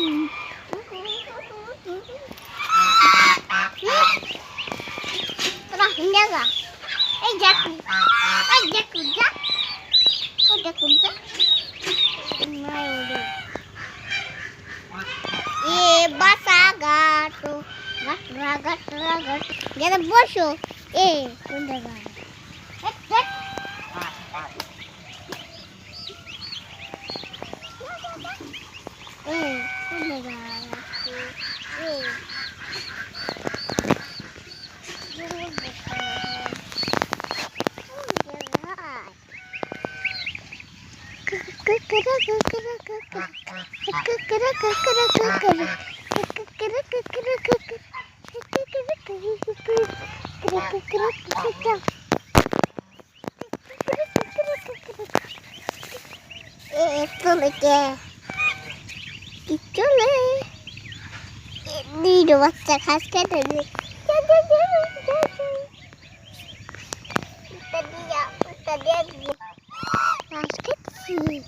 Terus jaga. Jaku. Jaku jak. Jaku jak. Main. Basah gato. Gat. Jangan bosok. Udah kan. Udah kan. Itu lagi. Itu lagi. Ini dua khas kan ini. Tadi dia. Basket sih.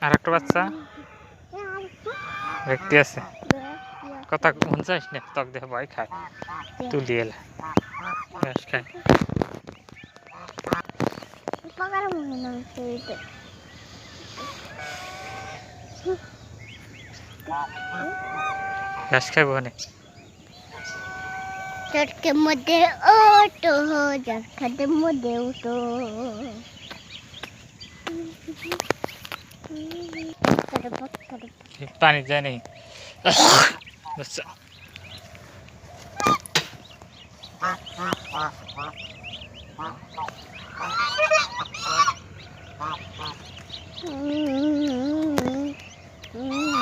আর একটা বাচ্চা দেখতে আছে কথা শুনছিস না তক দেখে ভয় খায় তুলি এলে ঘাস খায় ঘাস খাবো অনেক চটকে মধ্যে ওটো চটকে মধ্যে ওটো পানি যায় নেই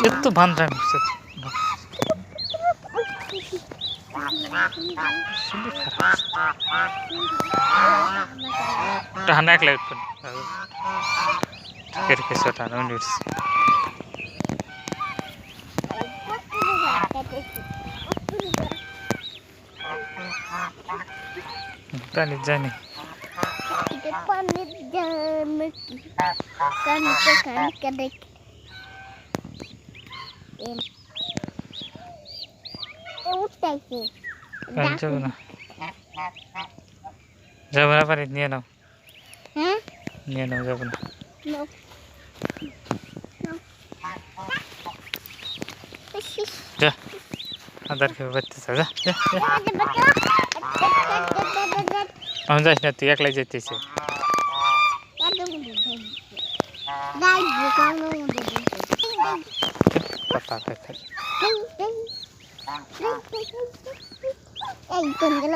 একটু ভান্ডা টানা এক লাইট কেসো টানা উনিস পানি জানি পানি জানি কান দেখ উঠতেছে যাবো না যাবো না পানি নিয়ে নাও হ্যাঁ নিয়ে নাও যাবো না যা আদার খেয়ে বাচ্চা যা আমি যাস না তুই একলাই যেতেছে কথা খাই এই কোন গেল